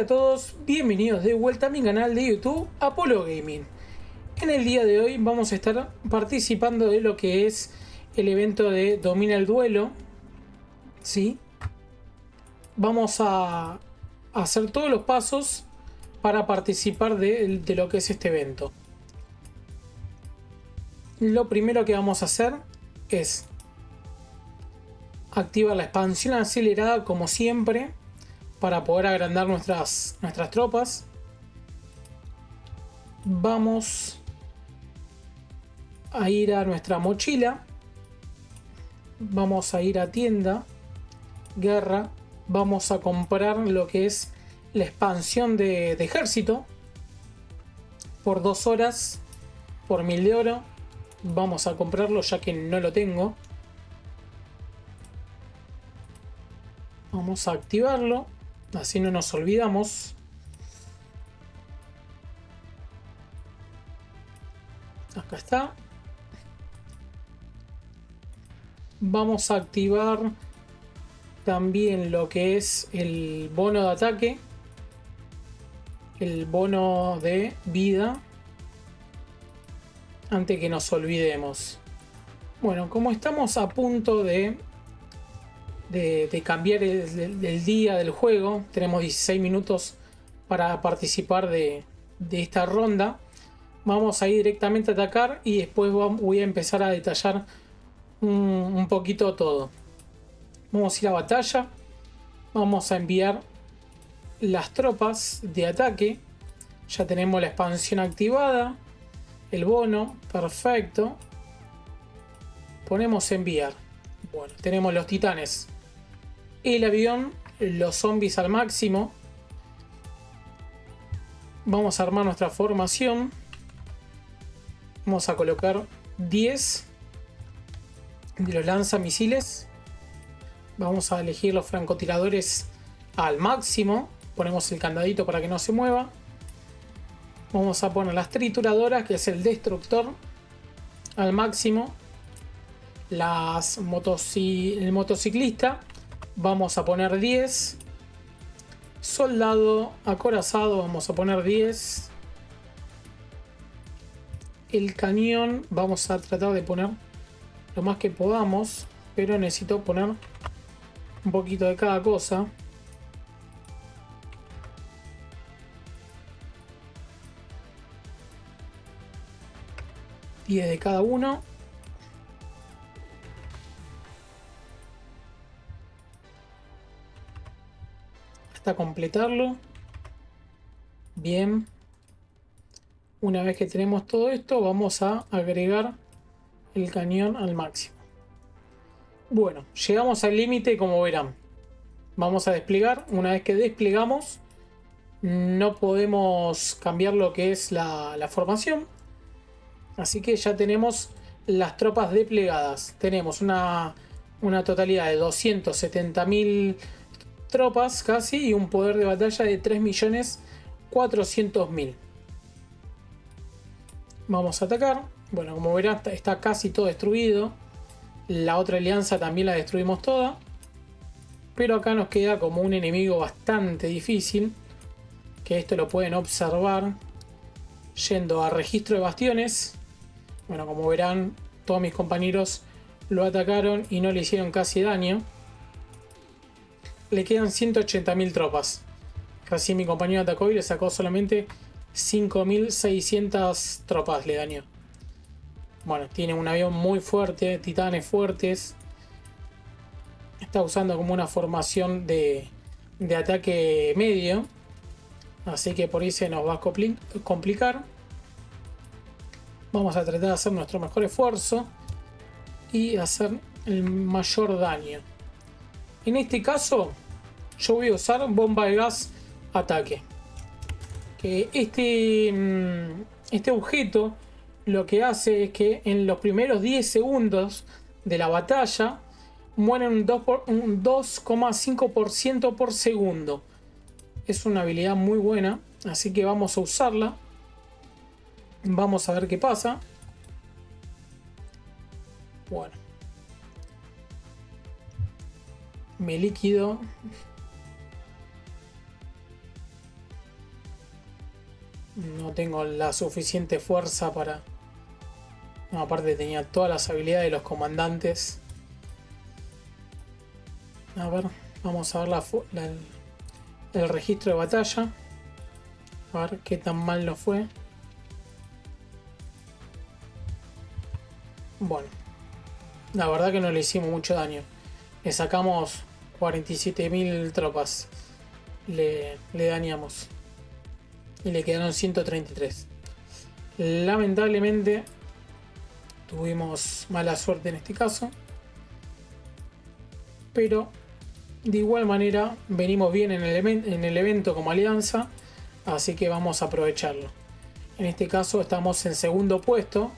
Hola a todos, bienvenidos de vuelta a mi canal de YouTube Apolo Gaming. En el día de hoy vamos a estar participando de lo que es el evento de Domina el Duelo. ¿Sí? Vamos a hacer todos los pasos para participar de lo que es este evento. Lo primero que vamos a hacer es activar la expansión acelerada como siempre para poder agrandar nuestras tropas. Vamos a ir a nuestra mochila, vamos a ir a tienda, guerra, vamos a comprar lo que es la expansión de ejército por 2 horas, por 1000 de oro. Vamos a comprarlo ya que no lo tengo. Vamos a activarlo, así no nos olvidamos. Acá está. Vamos a activar también lo que es el bono de ataque, el bono de vida, antes que nos olvidemos. Bueno, como estamos a punto de cambiar el día del juego, tenemos 16 minutos para participar de esta ronda. Vamos a ir directamente a atacar y después voy a empezar a detallar un poquito todo. Vamos a ir a batalla. Vamos a enviar las tropas de ataque. Ya tenemos la expansión activada. El bono, perfecto. Ponemos enviar. Bueno, tenemos los titanes. El avión, los zombies al máximo. Vamos a armar nuestra formación. Vamos a colocar 10 de los lanzamisiles. Vamos a elegir los francotiradores al máximo. Ponemos el candadito para que no se mueva. Vamos a poner las trituradoras, que es el destructor, al máximo. El motociclista vamos a poner 10. Soldado acorazado vamos a poner 10. El cañón vamos a tratar de poner lo más que podamos, pero necesito poner un poquito de cada cosa. Y de cada uno. Hasta completarlo. Bien. Una vez que tenemos todo esto, vamos a agregar el cañón al máximo. Bueno, llegamos al límite, como verán. Vamos a desplegar. Una vez que desplegamos, no podemos cambiar lo que es la formación. Así que ya tenemos las tropas desplegadas. Tenemos una totalidad de 270.000 tropas casi y un poder de batalla de 3.400.000. Vamos a atacar. Bueno, como verán, está casi todo destruido. La otra alianza también la destruimos toda. Pero acá nos queda como un enemigo bastante difícil. Que esto lo pueden observar yendo a registro de bastiones. Bueno, como verán, todos mis compañeros lo atacaron y no le hicieron casi daño. Le quedan 180.000 tropas. Casi mi compañero atacó y le sacó solamente 5.600 tropas le dañó. Bueno, tiene un avión muy fuerte, titanes fuertes. Está usando como una formación de ataque medio. Así que por ahí se nos va a complicar. Vamos a tratar de hacer nuestro mejor esfuerzo y hacer el mayor daño. En este caso, yo voy a usar bomba de gas ataque. Que este objeto lo que hace es que en los primeros 10 segundos de la batalla mueren un 2,5% por segundo. Es una habilidad muy buena, así que vamos a usarla. Vamos a ver qué pasa. Bueno. Me liquido. No tengo la suficiente fuerza para... No, aparte tenía todas las habilidades de los comandantes. A ver, vamos a ver el registro de batalla. A ver qué tan mal nos fue. Bueno, la verdad que no le hicimos mucho daño. Le sacamos 47.000 tropas. Le dañamos. Y le quedaron 133. Lamentablemente tuvimos mala suerte en este caso. Pero de igual manera venimos bien en el evento como alianza. Así que vamos a aprovecharlo. En este caso estamos en segundo puesto.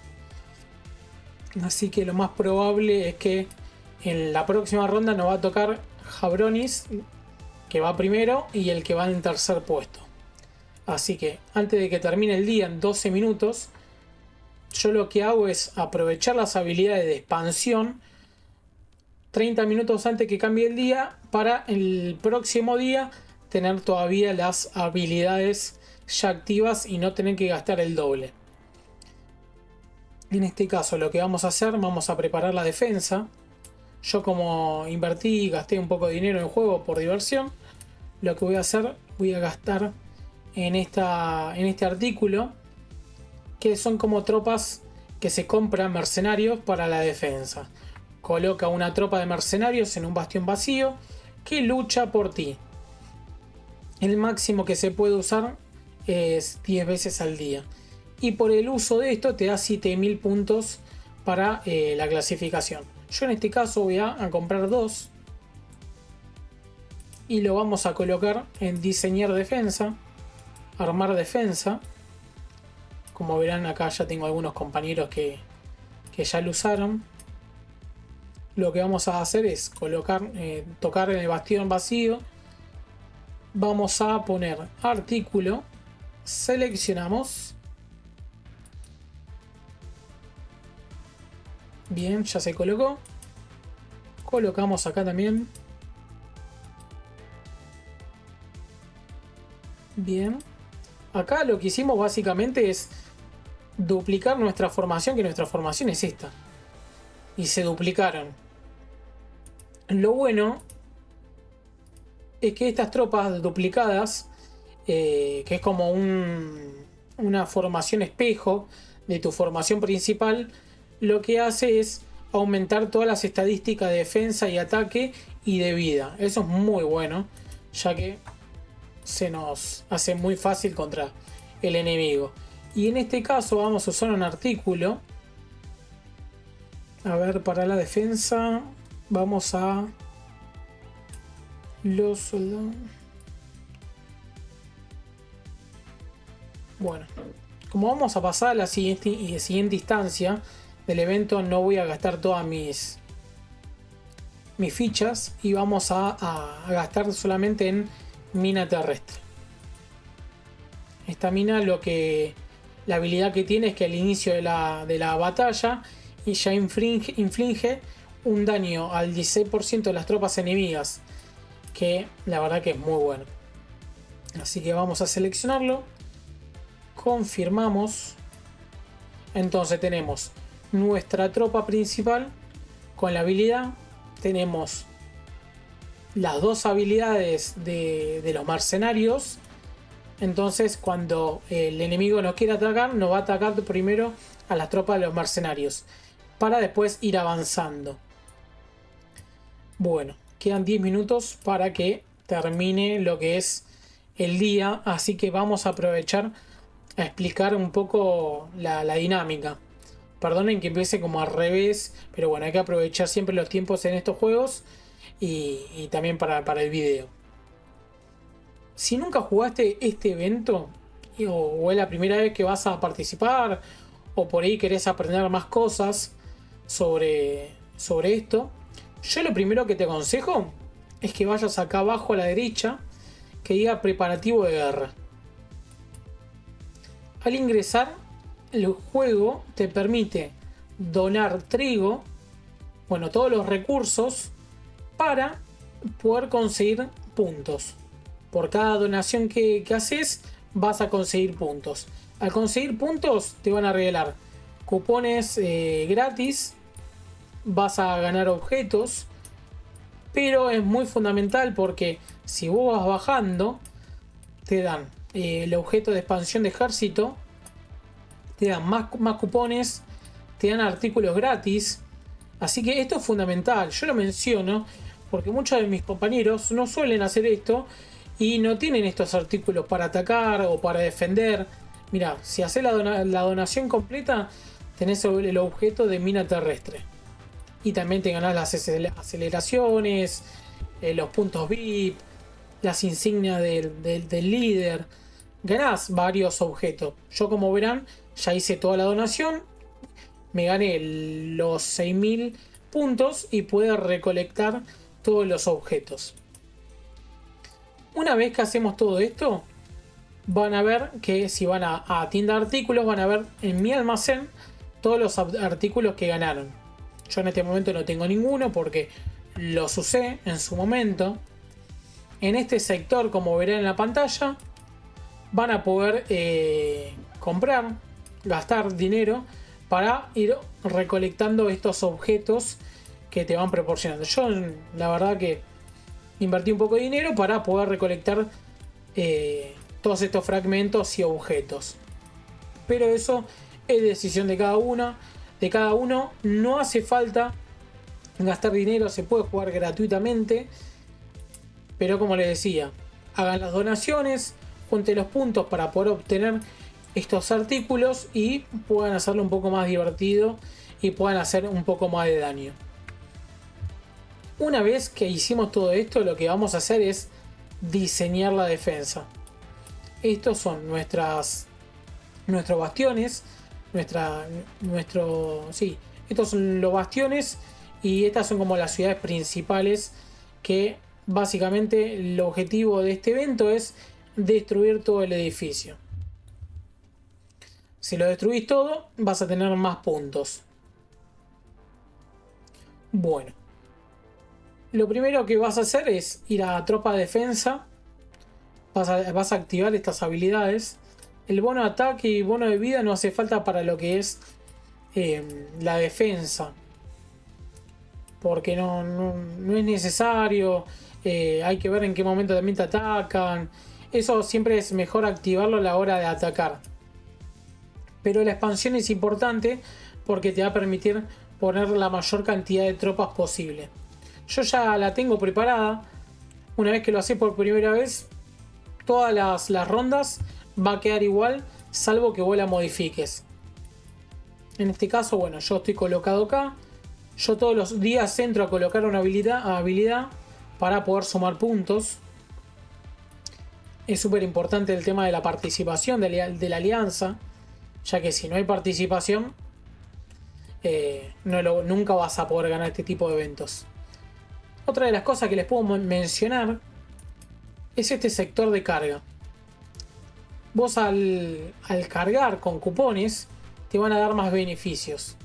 Así que lo más probable es que en la próxima ronda nos va a tocar Jabronis, que va primero, y el que va en tercer puesto. Así que antes de que termine el día en 12 minutos, yo lo que hago es aprovechar las habilidades de expansión 30 minutos antes que cambie el día, para el próximo día tener todavía las habilidades ya activas y no tener que gastar el doble. En este caso lo que vamos a hacer, vamos a preparar la defensa. Yo como invertí y gasté un poco de dinero en el juego por diversión, lo que voy a hacer, voy a gastar en este artículo, que son como tropas que se compran mercenarios para la defensa. Coloca una tropa de mercenarios en un bastión vacío que lucha por ti. El máximo que se puede usar es 10 veces al día. Y por el uso de esto te da 7000 puntos para la clasificación. Yo en este caso voy a comprar 2. Y lo vamos a colocar en diseñar defensa. Armar defensa. Como verán acá ya tengo algunos compañeros que ya lo usaron. Lo que vamos a hacer es colocar, tocar en el bastión vacío. Vamos a poner artículo. Seleccionamos. Bien, ya se colocó. Colocamos acá también. Bien. Acá lo que hicimos básicamente es duplicar nuestra formación, que nuestra formación es esta. Y se duplicaron. Lo bueno es que estas tropas duplicadas, que es como una formación espejo de tu formación principal, lo que hace es aumentar todas las estadísticas de defensa y ataque y de vida. Eso es muy bueno, ya que se nos hace muy fácil contra el enemigo. Y en este caso vamos a usar un artículo. A ver, para la defensa vamos a los soldados. Bueno, como vamos a pasar a la siguiente instancia del evento, no voy a gastar todas mis fichas y vamos a gastar solamente en mina terrestre. Esta mina, la habilidad que tiene es que al inicio de la batalla y ya inflige un daño al 16% de las tropas enemigas, que la verdad que es muy bueno. Así que vamos a seleccionarlo, confirmamos. Entonces tenemos nuestra tropa principal con la habilidad, tenemos las dos habilidades de los mercenarios. Entonces cuando el enemigo nos quiere atacar, nos va a atacar primero a las tropas de los mercenarios, para después ir avanzando. Bueno, quedan 10 minutos para que termine lo que es el día, así que vamos a aprovechar a explicar un poco la dinámica. Perdonen que empiece como al revés, pero bueno, hay que aprovechar siempre los tiempos en estos juegos y también para el video. Si nunca jugaste este evento o es la primera vez que vas a participar, o por ahí querés aprender más cosas sobre esto, yo lo primero que te aconsejo es que vayas acá abajo a la derecha que diga preparativo de guerra. Al ingresar, el juego te permite donar trigo, bueno, todos los recursos para poder conseguir puntos. Por cada donación que haces, vas a conseguir puntos. Al conseguir puntos te van a regalar cupones gratis, vas a ganar objetos, pero es muy fundamental porque si vos vas bajando, te dan el objeto de expansión de ejército, te dan más cupones, te dan artículos gratis. Así que esto es fundamental. Yo lo menciono porque muchos de mis compañeros no suelen hacer esto y no tienen estos artículos para atacar o para defender. Mira, si haces la donación completa, tenés el objeto de mina terrestre. Y también te ganás las aceleraciones, los puntos VIP, las insignias del líder. Ganás varios objetos. Yo, como verán, ya hice toda la donación. Me gané los 6000 puntos y puedo recolectar todos los objetos. Una vez que hacemos todo esto, van a ver que si van a tienda de artículos, van a ver en mi almacén todos los artículos que ganaron. Yo en este momento no tengo ninguno porque los usé en su momento. En este sector, como verán en la pantalla, van a poder comprar, gastar dinero para ir recolectando estos objetos que te van proporcionando. Yo la verdad que invertí un poco de dinero para poder recolectar todos estos fragmentos y objetos. Pero eso es decisión de cada uno. No hace falta gastar dinero, se puede jugar gratuitamente. Pero como les decía, hagan las donaciones, junten los puntos para poder obtener estos artículos y puedan hacerlo un poco más divertido y puedan hacer un poco más de daño. Una vez que hicimos todo esto, lo que vamos a hacer es diseñar la defensa. Estos son nuestros bastiones, estos son los bastiones y estas son como las ciudades principales que básicamente el objetivo de este evento es destruir todo el edificio. Si lo destruís todo, vas a tener más puntos. Bueno. Lo primero que vas a hacer es ir a tropa de defensa. Vas a activar estas habilidades. El bono de ataque y bono de vida no hace falta para lo que es la defensa. Porque no es necesario. Hay que ver en qué momento también te atacan. Eso siempre es mejor activarlo a la hora de atacar. Pero la expansión es importante porque te va a permitir poner la mayor cantidad de tropas posible. Yo ya la tengo preparada. Una vez que lo haces por primera vez, todas las rondas va a quedar igual, salvo que vos la modifiques. En este caso, bueno, yo estoy colocado acá. Yo todos los días entro a colocar una habilidad para poder sumar puntos. Es súper importante el tema de la participación de la alianza, ya que si no hay participación, nunca vas a poder ganar este tipo de eventos. Otra de las cosas que les puedo mencionar es este sector de carga. Vos al cargar con cupones te van a dar más beneficios.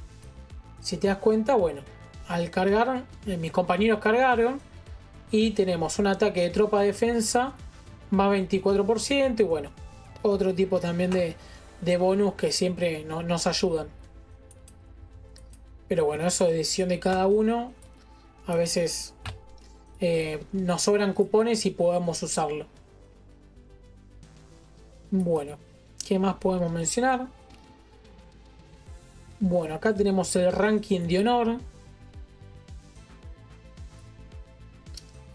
Si te das cuenta, bueno, al cargar, mis compañeros cargaron y tenemos un ataque de tropa de defensa más 24% y bueno, otro tipo también de bonus que siempre nos ayudan. Pero bueno, eso es decisión de cada uno. A veces nos sobran cupones y podemos usarlo. Bueno, ¿qué más podemos mencionar? Bueno, acá tenemos el ranking de honor.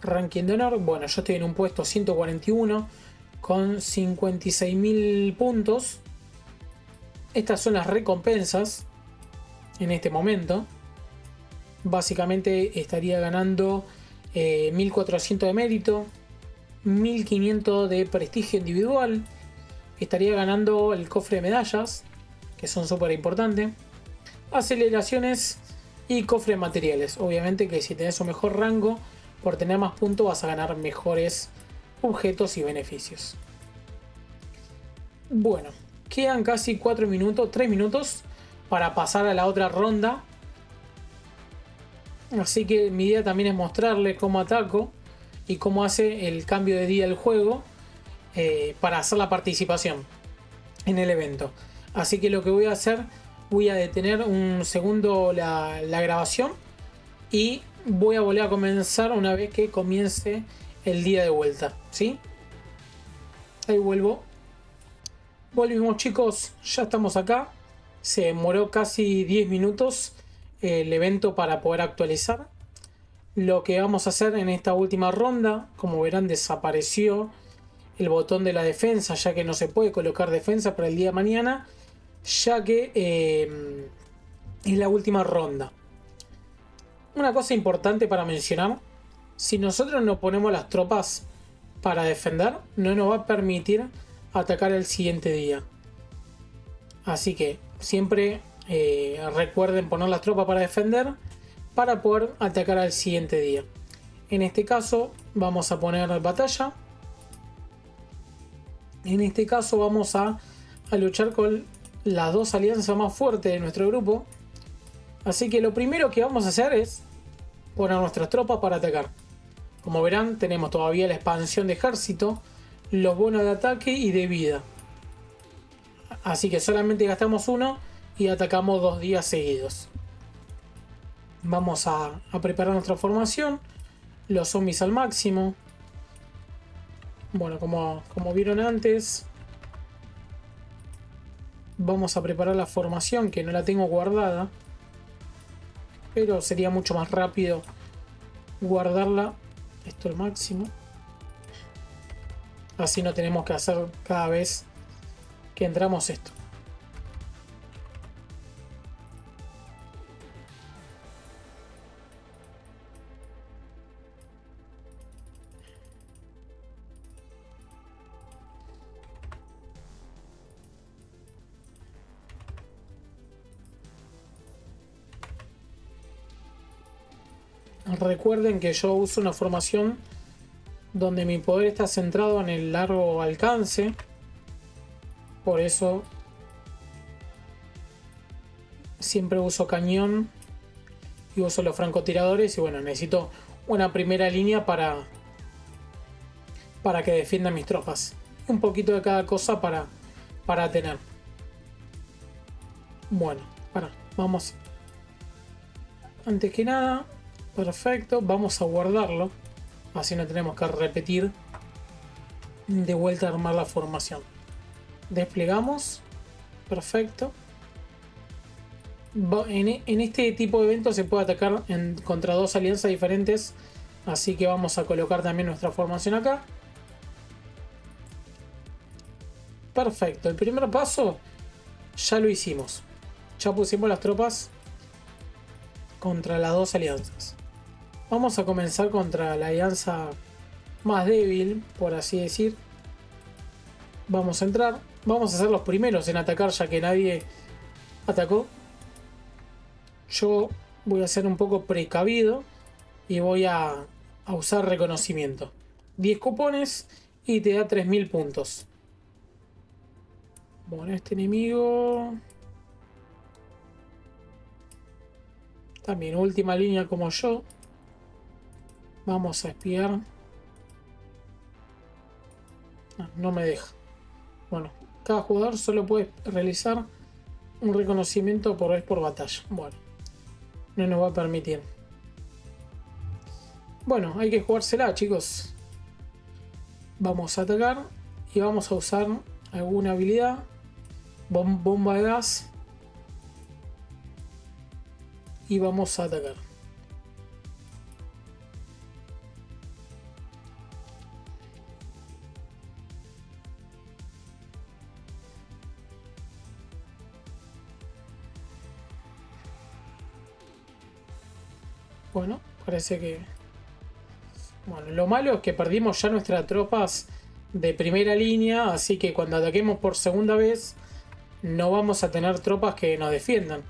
Ranking de honor. Bueno, yo estoy en un puesto 141 con 56.000 puntos. Estas son las recompensas en este momento. Básicamente estaría ganando 1400 de mérito, 1500 de prestigio individual. Estaría ganando el cofre de medallas, que son súper importantes. Aceleraciones y cofre de materiales. Obviamente que si tenés un mejor rango, por tener más puntos vas a ganar mejores objetos y beneficios. Bueno, quedan casi 3 minutos para pasar a la otra ronda. Así que mi idea también es mostrarle cómo ataco y cómo hace el cambio de día el juego. para hacer la participación en el evento. Así que lo que voy a hacer, voy a detener un segundo la grabación y voy a volver a comenzar una vez que comience el día de vuelta, ¿sí? Ahí vuelvo. Volvimos, chicos, ya estamos acá. Se demoró casi 10 minutos el evento para poder actualizar. Lo que vamos a hacer en esta última ronda, como verán, desapareció el botón de la defensa, ya que no se puede colocar defensa para el día de mañana, ya que es la última ronda. Una cosa importante para mencionar: si nosotros no ponemos las tropas para defender, no nos va a permitir atacar el siguiente día. Así que siempre recuerden poner las tropas para defender para poder atacar al siguiente día. En este caso vamos a poner batalla. En este caso vamos a luchar con las dos alianzas más fuertes de nuestro grupo. Así que lo primero que vamos a hacer es poner nuestras tropas para atacar. Como verán, tenemos todavía la expansión de ejército, los bonos de ataque y de vida. Así que solamente gastamos uno y atacamos 2 días seguidos. Vamos a preparar nuestra formación. Los zombies al máximo. Bueno, como vieron antes, vamos a preparar la formación, que no la tengo guardada, pero sería mucho más rápido guardarla. Esto al máximo. Así no tenemos que hacer cada vez que entramos esto. Recuerden que yo uso una formación donde mi poder está centrado en el largo alcance. Por eso siempre uso cañón y uso los francotiradores. Y bueno, necesito una primera línea para que defiendan mis tropas. Un poquito de cada cosa para tener. Bueno, vamos. Antes que nada, perfecto, vamos a guardarlo. Así no tenemos que repetir de vuelta a armar la formación. Desplegamos. Perfecto. En este tipo de eventos se puede atacar contra dos alianzas diferentes. Así que vamos a colocar también nuestra formación acá. Perfecto. El primer paso ya lo hicimos. Ya pusimos las tropas contra las dos alianzas. Vamos a comenzar contra la alianza más débil, por así decir. Vamos a entrar. Vamos a ser los primeros en atacar, ya que nadie atacó. Yo voy a ser un poco precavido y voy a usar reconocimiento. 10 cupones y te da 3000 puntos. Bueno, este enemigo también última línea como yo. Vamos a espiar. No me deja. Bueno, cada jugador solo puede realizar un reconocimiento por vez por batalla. Bueno, no nos va a permitir. Bueno, hay que jugársela, chicos. Vamos a atacar y vamos a usar alguna habilidad. Bomba de gas. Y vamos a atacar. Bueno, parece que... Bueno, lo malo es que perdimos ya nuestras tropas de primera línea, así que cuando ataquemos por segunda vez no vamos a tener tropas que nos defiendan.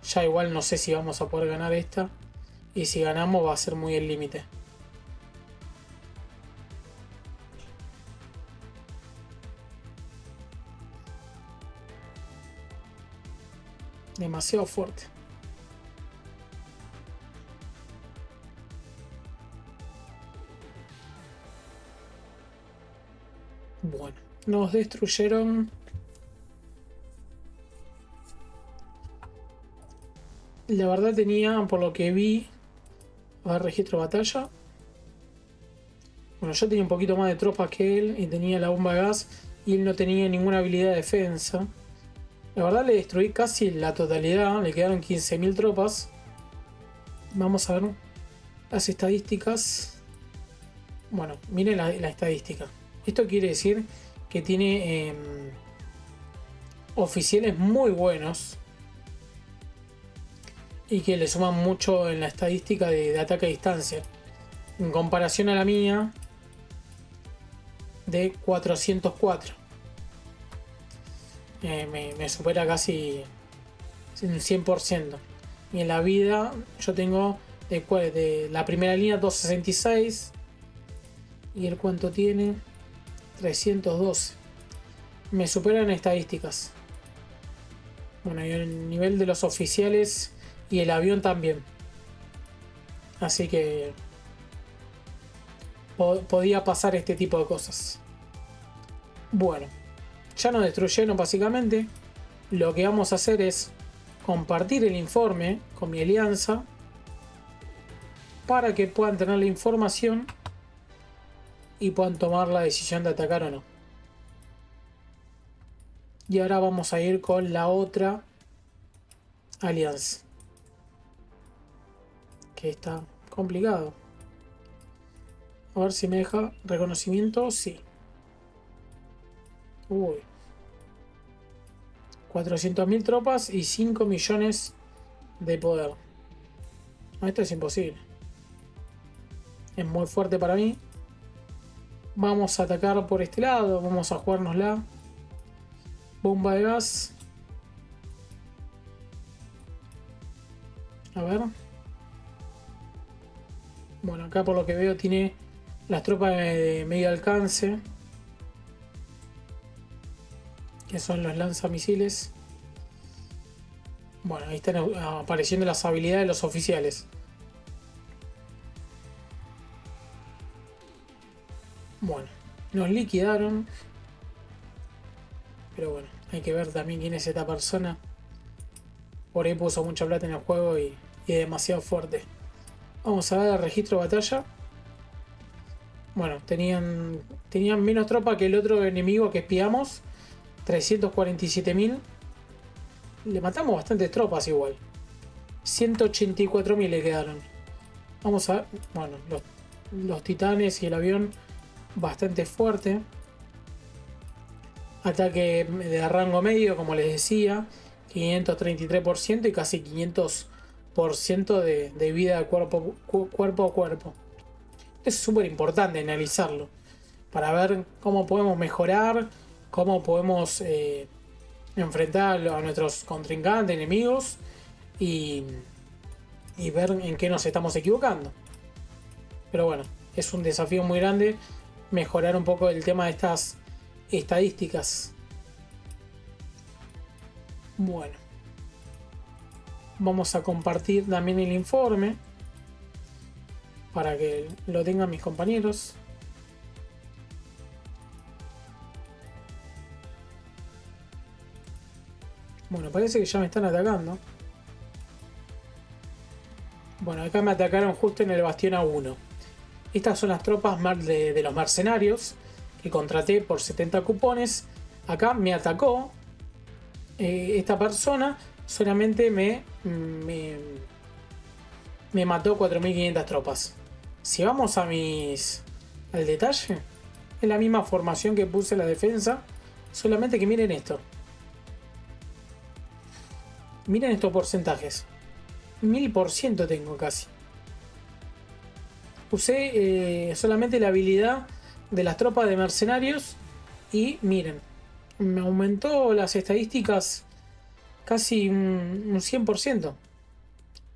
Ya igual no sé si vamos a poder ganar esta, y si ganamos va a ser muy el límite. Demasiado fuerte. Bueno, nos destruyeron. La verdad tenía, por lo que vi, a ver, registro de batalla. Bueno, yo tenía un poquito más de tropas que él y tenía la bomba de gas y él no tenía ninguna habilidad de defensa. La verdad le destruí casi la totalidad, le quedaron 15.000 tropas. Vamos a ver las estadísticas. Bueno, miren la estadística. Esto quiere decir que tiene oficiales muy buenos y que le suman mucho en la estadística de ataque a distancia. En comparación a la mía de 404. Me supera casi un 100%. Y en la vida yo tengo de la primera línea 266. ¿Y el cuánto tiene? 312. Me supera en estadísticas. Bueno, y el nivel de los oficiales y el avión también. Así que podía pasar este tipo de cosas. Bueno, ya nos destruyeron básicamente. Lo que vamos a hacer es compartir el informe con mi alianza para que puedan tener la información y puedan tomar la decisión de atacar o no. Y ahora vamos a ir con la otra alianza, que está complicado. A ver si me deja reconocimiento. Sí. Uy. 400.000 tropas y 5 millones de poder. Esto es imposible. Es muy fuerte para mí. Vamos a atacar por este lado. Vamos a jugárnosla. Bomba de gas. A ver. Bueno, acá por lo que veo tiene las tropas de medio alcance, que son los lanzamisiles. Bueno, ahí están apareciendo las habilidades de los oficiales. Bueno, nos liquidaron. Pero bueno, hay que ver también quién es esta persona. Por ahí puso mucha plata en el juego y es demasiado fuerte. Vamos a ver el registro de batalla. Bueno, tenían menos tropa que el otro enemigo que espiamos. 347.000. Le matamos bastantes tropas igual. 184.000 le quedaron. Vamos a ver. Bueno, los titanes y el avión bastante fuerte. Ataque de rango medio, como les decía. 533% y casi 500% de vida de cuerpo a cuerpo. Es súper importante analizarlo para ver cómo podemos mejorar, cómo podemos enfrentar a nuestros contrincantes, enemigos y ver en qué nos estamos equivocando. Pero bueno, es un desafío muy grande mejorar un poco el tema de estas estadísticas. Bueno, vamos a compartir también el informe para que lo tengan mis compañeros. Bueno, parece que ya me están atacando. Bueno, acá me atacaron justo en el bastión A1. Estas son las tropas de los mercenarios que contraté por 70 cupones. Acá me atacó esta persona. Solamente me mató 4.500 tropas. Si vamos al detalle, es la misma formación que puse en la defensa. Solamente que miren esto. Miren estos porcentajes. 1000% tengo casi. Usé solamente la habilidad de las tropas de mercenarios. Y miren, me aumentó las estadísticas casi un 100%.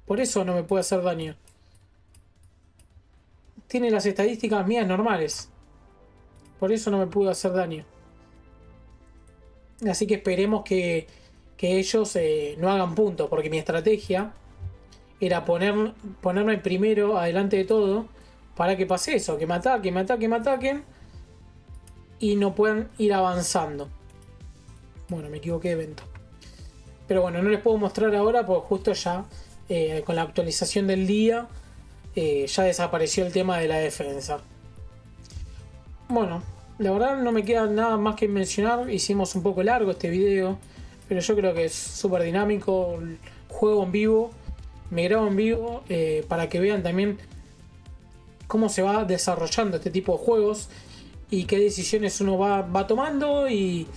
Por eso no me puede hacer daño. Tiene las estadísticas mías normales. Por eso no me pudo hacer daño. Así que esperemos que ellos no hagan punto. Porque mi estrategia era ponerme primero adelante de todo. Para que pase eso. Que me ataquen. y no puedan ir avanzando. Bueno, me equivoqué de evento. Pero bueno, no les puedo mostrar ahora porque justo ya con la actualización del día ya desapareció el tema de la defensa. Bueno, la verdad no me queda nada más que mencionar. Hicimos un poco largo este video, pero yo creo que es súper dinámico. Juego en vivo, me grabo en vivo para que vean también cómo se va desarrollando este tipo de juegos y qué decisiones uno va tomando y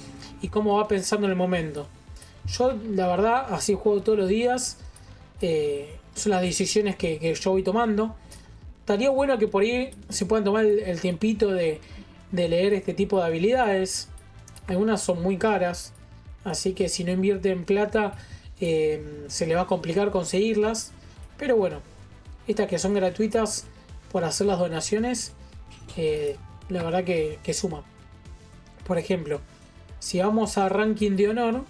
cómo va pensando en el momento. Yo la verdad así juego todos los días. Son las decisiones que yo voy tomando. Estaría bueno que por ahí se puedan tomar el tiempito de leer este tipo de habilidades. Algunas son muy caras, así que si no invierten plata se le va a complicar conseguirlas. Pero bueno, estas que son gratuitas por hacer las donaciones, la verdad que suman. Por ejemplo, si vamos a ranking de honor,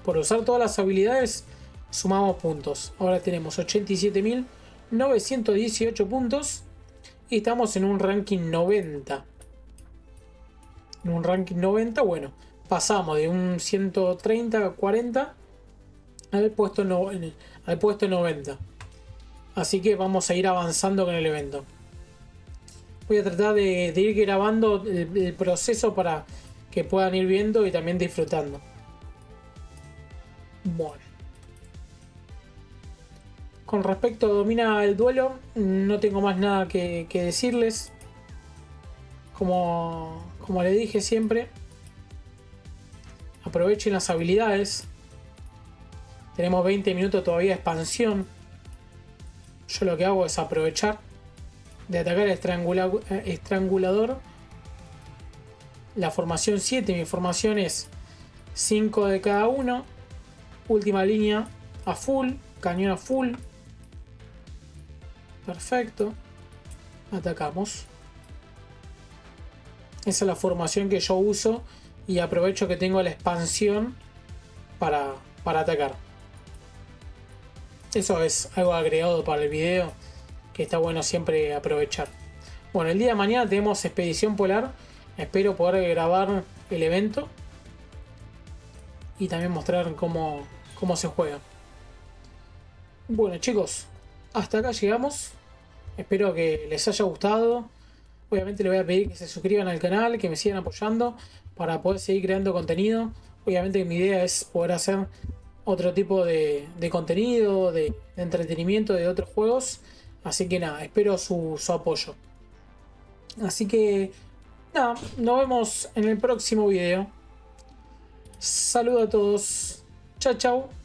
por usar todas las habilidades sumamos puntos. Ahora tenemos 87.918 puntos y estamos en un ranking 90. En un ranking 90, bueno, pasamos de un 130 a 40 al puesto 90. Así que vamos a ir avanzando con el evento. Voy a tratar de ir grabando el proceso para que puedan ir viendo y también disfrutando. Bueno. Con respecto a Domina el Duelo, no tengo más nada que decirles. Como le dije siempre, aprovechen las habilidades. Tenemos 20 minutos todavía de expansión. Yo lo que hago es aprovechar de atacar el estrangulador. La formación 7, mi formación es 5 de cada uno. Última línea a full, cañón a full. Perfecto. Atacamos. Esa es la formación que yo uso y aprovecho que tengo la expansión para atacar. Eso es algo agregado para el video que está bueno siempre aprovechar. Bueno, el día de mañana tenemos Expedición Polar. Espero poder grabar el evento y también mostrar cómo se juega. Bueno chicos, hasta acá llegamos. Espero que les haya gustado. Obviamente les voy a pedir que se suscriban al canal, que me sigan apoyando para poder seguir creando contenido. Obviamente mi idea es poder hacer otro tipo de contenido, de entretenimiento de otros juegos. Así que nada, espero su apoyo. Así que nada, nos vemos en el próximo video. Saludos a todos. Chao, chao.